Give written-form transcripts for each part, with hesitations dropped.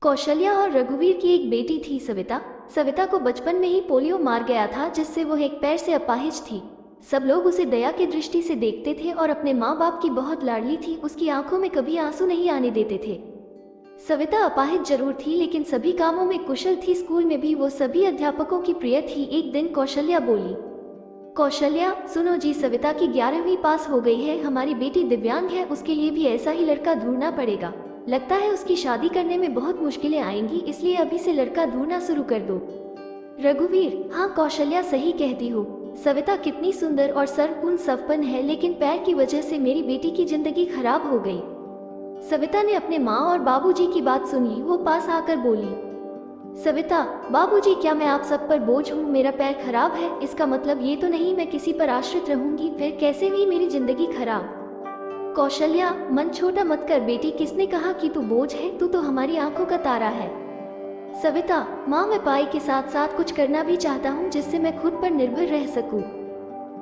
कौशल्या और रघुवीर की एक बेटी थी सविता। सविता को बचपन में ही पोलियो मार गया था, जिससे वो एक पैर से अपाहिज थी। सब लोग उसे दया की दृष्टि से देखते थे और अपने माँ बाप की बहुत लाडली थी। उसकी आंखों में कभी आंसू नहीं आने देते थे। सविता अपाहिज जरूर थी, लेकिन सभी कामों में कुशल थी। स्कूल में भी वो सभी अध्यापकों की प्रिय थी। एक दिन कौशल्या बोली, कौशल्या सुनो जी, सविता की 11वीं पास हो गई है। हमारी बेटी दिव्यांग है, उसके लिए भी ऐसा ही लड़का ढूंढना पड़ेगा। लगता है उसकी शादी करने में बहुत मुश्किलें आएंगी, इसलिए अभी से लड़का ढूंढना शुरू कर दो। रघुवीर, हाँ कौशल्या सही कहती हो। सविता कितनी सुंदर और सर्वपूर्ण सवपन है, लेकिन पैर की वजह से मेरी बेटी की जिंदगी खराब हो गई। सविता ने अपने माँ और बाबूजी की बात सुन ली। वो पास आकर बोली, सविता बाबूजी, क्या मैं आप सब पर बोझ हूँ? मेरा पैर खराब है, इसका मतलब ये तो नहीं मैं किसी पर आश्रित रहूंगी। फिर कैसे हुई मेरी जिंदगी खराब? कौशल्या, मन छोटा मत कर बेटी, किसने कहा कि तू बोझ है? तू तो हमारी आंखों का तारा है। सविता, माँ मैं पढ़ाई के साथ साथ कुछ करना भी चाहता हूँ, जिससे मैं खुद पर निर्भर रह सकूं।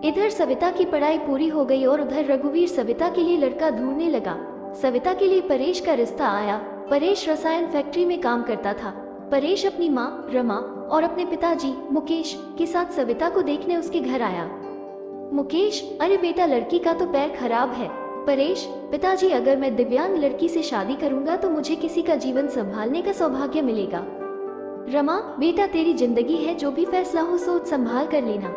इधर सविता की पढ़ाई पूरी हो गई और उधर रघुवीर सविता के लिए लड़का ढूंढने लगा। सविता के लिए परेश का रिश्ता आया। परेश रसायन फैक्ट्री में काम करता था। परेश अपनी माँ रमा और अपने पिताजी मुकेश के साथ सविता को देखने उसके घर आया। मुकेश, अरे बेटा, लड़की का तो पैर खराब है। परेश, पिताजी, अगर मैं दिव्यांग लड़की से शादी करूंगा तो मुझे किसी का जीवन संभालने का सौभाग्य मिलेगा। रमा, बेटा तेरी जिंदगी है, जो भी फैसला हो सोच संभाल कर लेना।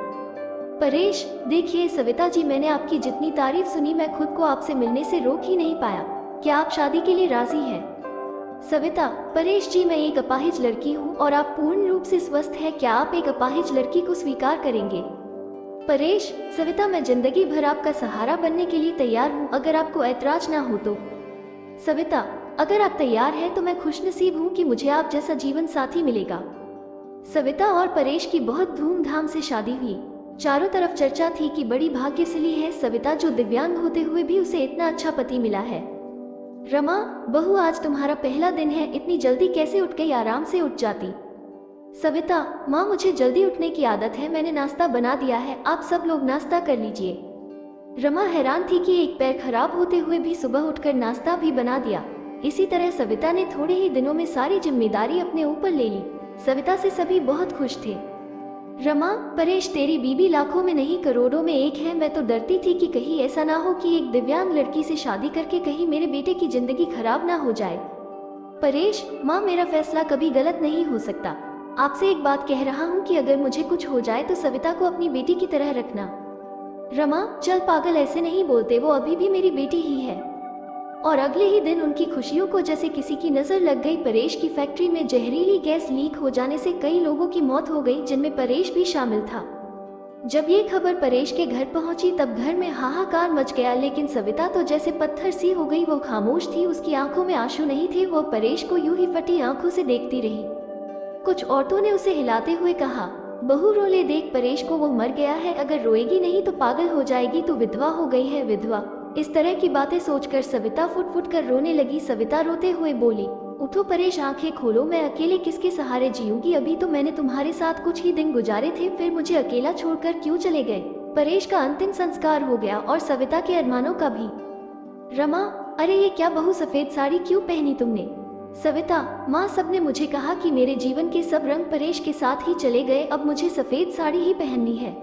परेश, देखिए सविता जी, मैंने आपकी जितनी तारीफ सुनी, मैं खुद को आपसे मिलने से रोक ही नहीं पाया। क्या आप शादी के लिए राजी हैं? सविता, परेश जी, मैं एक अपाहिज लड़की हूँ और आप पूर्ण रूप से स्वस्थ हैं। क्या आप एक अपाहिज लड़की को स्वीकार करेंगे? परेश, सविता, मैं जिंदगी भर आपका सहारा बनने के लिए तैयार हूँ, अगर आपको ऐतराज ना हो तो। सविता, अगर आप तैयार हैं तो मैं खुशनसीब हूँ कि मुझे आप जैसा जीवन साथी मिलेगा। सविता और परेश की बहुत धूमधाम से शादी हुई। चारों तरफ चर्चा थी कि बड़ी भाग्यशाली है सविता, जो दिव्यांग होते हुए भी उसे इतना अच्छा पति मिला है। रमा, बहू, आज तुम्हारा पहला दिन है, इतनी जल्दी कैसे उठ गई? आराम से उठ जाती। सविता, माँ मुझे जल्दी उठने की आदत है, मैंने नाश्ता बना दिया है, आप सब लोग नाश्ता कर लीजिए। रमा हैरान थी कि एक पैर खराब होते हुए भी सुबह उठकर नाश्ता भी बना दिया। इसी तरह सविता ने थोड़े ही दिनों में सारी जिम्मेदारी अपने ऊपर ले ली। सविता से सभी बहुत खुश थे। रमा, परेश, तेरी बीबी लाखों में नहीं करोड़ों में एक है। मैं तो डरती थी कि कहीं ऐसा ना हो कि एक दिव्यांग लड़की से शादी करके कहीं मेरे बेटे की जिंदगी खराब ना हो जाए। परेश, माँ मेरा फैसला कभी गलत नहीं हो सकता। आपसे एक बात कह रहा हूँ कि अगर मुझे कुछ हो जाए तो सविता को अपनी बेटी की तरह रखना। रमा, चल पागल, ऐसे नहीं बोलते, वो अभी भी मेरी बेटी ही है। और अगले ही दिन उनकी खुशियों को जैसे किसी की नजर लग गई। परेश की फैक्ट्री में जहरीली गैस लीक हो जाने से कई लोगों की मौत हो गई, जिनमें परेश भी शामिल था। जब ये खबर परेश के घर पहुंची तब घर में हाहाकार मच गया, लेकिन सविता तो जैसे पत्थर सी हो गई। वो खामोश थी, उसकी आंखों में आंसू नहीं थे। वो परेश को यूं ही फटी आंखों से देखती रही। कुछ औरतों ने उसे हिलाते हुए कहा, बहू रो ले, देख परेश को, वो मर गया है, अगर रोएगी नहीं तो पागल हो जाएगी, तो विधवा हो गई है, विधवा। इस तरह की बातें सोचकर सविता फुट फुट कर रोने लगी। सविता रोते हुए बोली, उठो परेश, आंखें खोलो, मैं अकेले किसके सहारे जीऊंगी? अभी तो मैंने तुम्हारे साथ कुछ ही दिन गुजारे थे, फिर मुझे अकेला छोड़कर क्यों चले गए? परेश का अंतिम संस्कार हो गया और सविता के अरमानों का भी। रमा, अरे ये क्या बहू, सफेद साड़ी क्यों पहनी तुमने? सविता, माँ सबने मुझे कहा कि मेरे जीवन के सब रंग परेश के साथ ही चले गए, अब मुझे सफेद साड़ी ही पहननी है।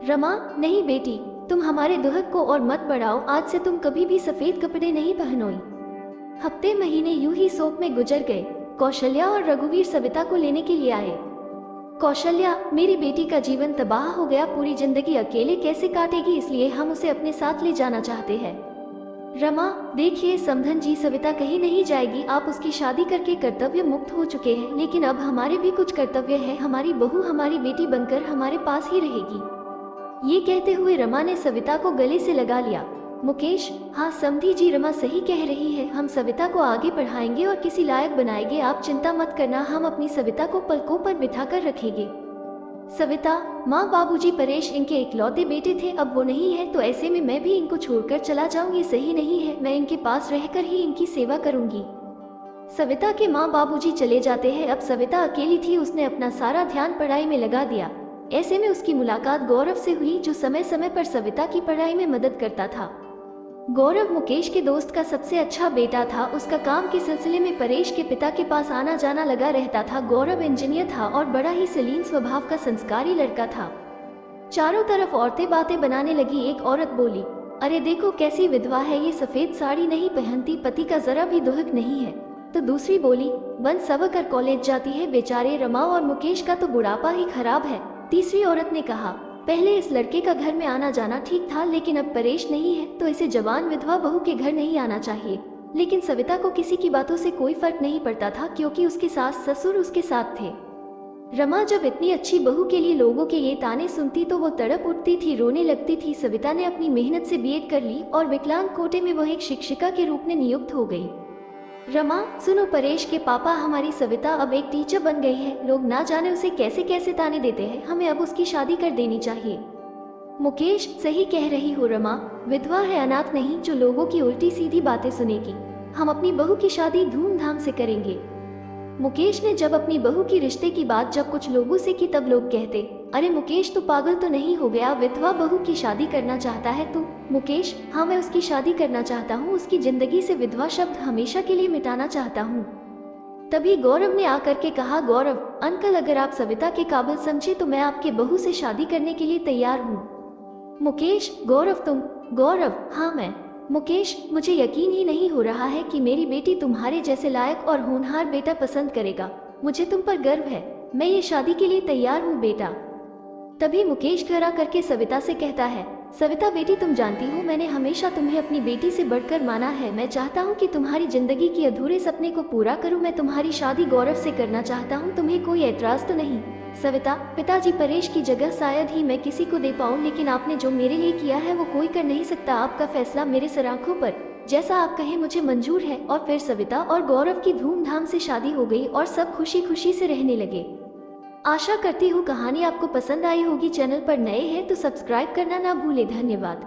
रमा, नहीं बेटी, तुम हमारे दुहक को और मत बढ़ाओ, आज से तुम कभी भी सफेद कपड़े नहीं पहनोई। हफ्ते महीने यूं ही शोक में गुजर गए। कौशल्या और रघुवीर सविता को लेने के लिए आए। कौशल्या, मेरी बेटी का जीवन तबाह हो गया, पूरी जिंदगी अकेले कैसे काटेगी, इसलिए हम उसे अपने साथ ले जाना चाहते हैं। रमा, देखिए समधन जी, सविता कहीं नहीं जाएगी, आप उसकी शादी करके कर्तव्य मुक्त हो चुके हैं, लेकिन अब हमारे भी कुछ कर्तव्य है। हमारी बहू हमारी बेटी बनकर हमारे पास ही रहेगी। ये कहते हुए रमा ने सविता को गले से लगा लिया। मुकेश, हाँ समधी जी, रमा सही कह रही है, हम सविता को आगे पढ़ाएंगे और किसी लायक बनाएंगे, आप चिंता मत करना, हम अपनी सविता को पलकों पर बिठा कर रखेंगे। सविता, माँ बाबूजी परेश इनके इकलौते बेटे थे, अब वो नहीं है, तो ऐसे में मैं भी इनको छोड़कर चला जाऊँ, ये सही नहीं है, मैं इनके पास रहकर ही इनकी सेवा करूंगी। सविता के माँ बाबूजी चले जाते हैं। अब सविता अकेली थी, उसने अपना सारा ध्यान पढ़ाई में लगा दिया। ऐसे में उसकी मुलाकात गौरव से हुई, जो समय समय पर सविता की पढ़ाई में मदद करता था। गौरव मुकेश के दोस्त का सबसे अच्छा बेटा था। उसका काम के सिलसिले में परेश के पिता के पास आना जाना लगा रहता था। गौरव इंजीनियर था और बड़ा ही सलीन स्वभाव का संस्कारी लड़का था। चारों तरफ औरतें बातें बनाने लगी। एक औरत बोली, अरे देखो कैसी विधवा है, ये सफेद साड़ी नहीं पहनती, पति का जरा भी दुहक नहीं है। तो दूसरी बोली, वन सब कर कॉलेज जाती है, बेचारे रमा और मुकेश का तो बुढ़ापा ही खराब है। तीसरी औरत ने कहा, पहले इस लड़के का घर में आना जाना ठीक था, लेकिन अब परेश नहीं है तो इसे जवान विधवा बहू के घर नहीं आना चाहिए। लेकिन सविता को किसी की बातों से कोई फर्क नहीं पड़ता था, क्योंकि उसके सास ससुर उसके साथ थे। रमा जब इतनी अच्छी बहू के लिए लोगों के ये ताने सुनती तो वो तड़प उठती थी, रोने लगती थी। सविता ने अपनी मेहनत से बीएड कर ली और विकलांग कोटे में वह एक शिक्षिका के रूप में नियुक्त हो गई। रमा सुनो, परेश के पापा, हमारी सविता अब एक टीचर बन गई है। लोग ना जाने उसे कैसे कैसे ताने देते हैं, हमें अब उसकी शादी कर देनी चाहिए। मुकेश, सही कह रही हो रमा, विधवा है, अनाथ नहीं जो लोगों की उल्टी सीधी बातें सुनेगी। हम अपनी बहू की शादी धूमधाम से करेंगे। मुकेश ने जब अपनी बहू की रिश्ते की बात जब कुछ लोगों से की तब लोग कहते, अरे मुकेश, तू पागल तो नहीं हो गया, विधवा बहू की शादी करना चाहता है तू? मुकेश, हाँ मैं उसकी शादी करना चाहता हूँ, उसकी जिंदगी से विधवा शब्द हमेशा के लिए मिटाना चाहता हूँ। तभी गौरव ने आकर के कहा, गौरव अंकल, अगर आप सविता के काबिल समझे तो मैं आपके बहू से शादी करने के लिए तैयार हूँ। मुकेश, गौरव तुम? गौरव, हाँ मैं। मुकेश, मुझे यकीन ही नहीं हो रहा है कि मेरी बेटी तुम्हारे जैसे लायक और होनहार बेटा पसंद करेगा। मुझे तुम पर गर्व है, मैं ये शादी के लिए तैयार हूँ बेटा। तभी मुकेश घर आकर के सविता से कहता है, सविता बेटी, तुम जानती हो मैंने हमेशा तुम्हें अपनी बेटी से बढ़कर माना है। मैं चाहता हूँ कि तुम्हारी जिंदगी की अधूरे सपने को पूरा करूँ। मैं तुम्हारी शादी गौरव से करना चाहता हूँ, तुम्हें कोई एतराज तो नहीं? सविता, पिताजी परेश की जगह शायद ही मैं किसी को दे पाऊँ, लेकिन आपने जो मेरे लिए किया है वो कोई कर नहीं सकता। आपका फैसला मेरे सर आंखों पर, जैसा आप कहें मुझे मंजूर है। और फिर सविता और गौरव की धूमधाम से शादी हो गई और सब खुशी खुशी से रहने लगे। आशा करती हूँ कहानी आपको पसंद आई होगी। चैनल पर नए हैं तो सब्सक्राइब करना ना भूले। धन्यवाद।